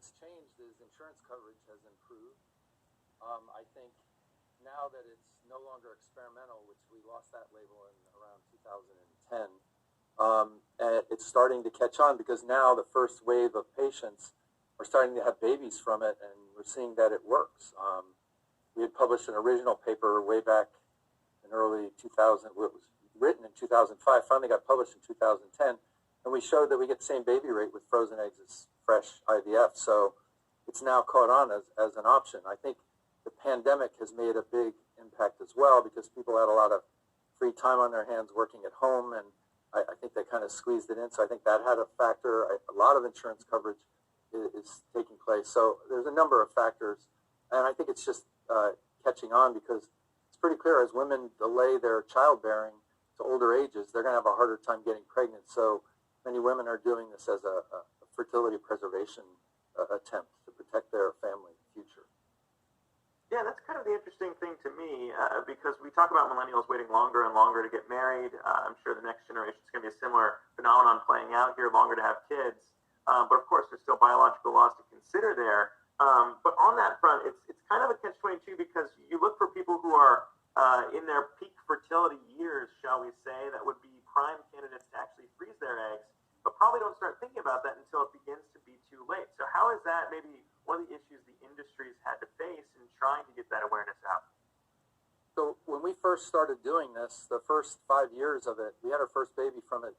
what's changed is insurance coverage has improved. I think now that it's no longer experimental, which we lost that label in around 2010, it's starting to catch on because now the first wave of patients are starting to have babies from it, and we're seeing that it works. We had published an original paper way back in early 2000. It was written in 2005, finally got published in 2010, and we showed that we get the same baby rate with frozen eggs as fresh IVF. So it's now caught on as an option. I think the pandemic has made a big impact as well because people had a lot of free time on their hands working at home, and I think they kind of squeezed it in. So I think that had a factor. A lot of insurance coverage is taking place. So there's a number of factors, and I think it's just catching on because it's pretty clear as women delay their childbearing to older ages, they're going to have a harder time getting pregnant. So many women are doing this as a fertility preservation attempt to protect their family future. Yeah, that's kind of the interesting thing to me because we talk about millennials waiting longer and longer to get married. I'm sure the next generation is going to be a similar phenomenon playing out here, longer to have kids. But of course, there's still biological laws to consider there. But on that front, it's kind of a catch-22 because you look for people who are in their peak fertility years, shall we say, that would be prime candidates to actually freeze their eggs, but probably don't start thinking about that until it begins to be too late. So how is that maybe one of the issues the industry's had to face in trying to get that awareness out? So when we first started doing this, the first 5 years of it, we had our first baby from it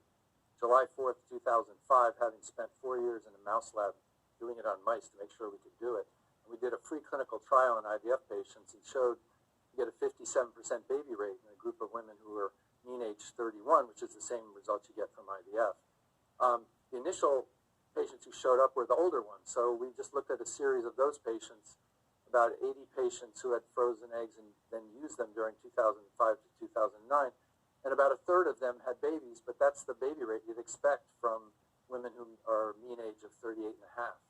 July 4th, 2005, having spent 4 years in a mouse lab doing it on mice to make sure we could do it. And we did a free clinical trial on IVF patients and showed you get a 57% baby rate in a group of women who were mean age 31, which is the same result you get from IVF. The initial patients who showed up were the older ones. So we just looked at a series of those patients, about 80 patients who had frozen eggs and then used them during 2005 to 2009. And about a third of them had babies, but that's the baby rate you'd expect from women who are mean age of 38 and a half.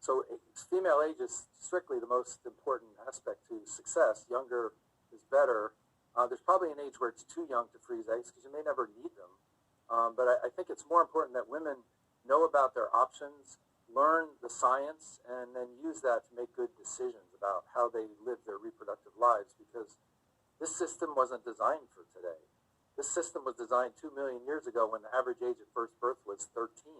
So female age is strictly the most important aspect to success. Younger is better. There's probably an age where it's too young to freeze eggs because you may never need them. But I think it's more important that women know about their options, learn the science, and then use that to make good decisions about how they live their reproductive lives because this system wasn't designed for today. This system was designed 2 million years ago when the average age at first birth was 13.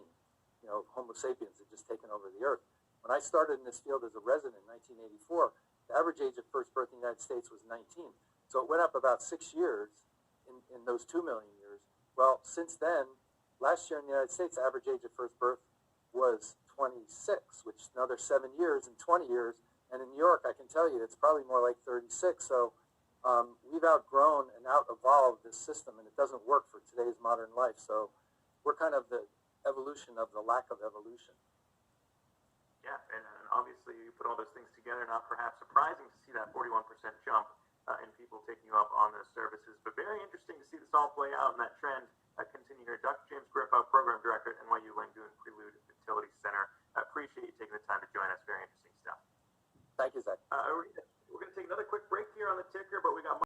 You know, Homo sapiens had just taken over the earth. When I started in this field as a resident in 1984, the average age of first birth in the United States was 19. So it went up about 6 years in those 2 million years. Well, since then, last year in the United States, the average age of first birth was 26, which is another 7 years and 20 years. And in New York, I can tell you, it's probably more like 36. So we've outgrown and out-evolved this system, and it doesn't work for today's modern life. So we're kind of the evolution of the lack of evolution. Yeah, and obviously you put all those things together, not perhaps surprising to see that 41% jump in people taking you up on those services, but very interesting to see this all play out and that trend continue here. Dr. James Grifo, Program Director at NYU Langone Prelude Fertility Center. I appreciate you taking the time to join us. Very interesting stuff. Thank you, Zach. We're going to take another quick break here on the ticker, but we got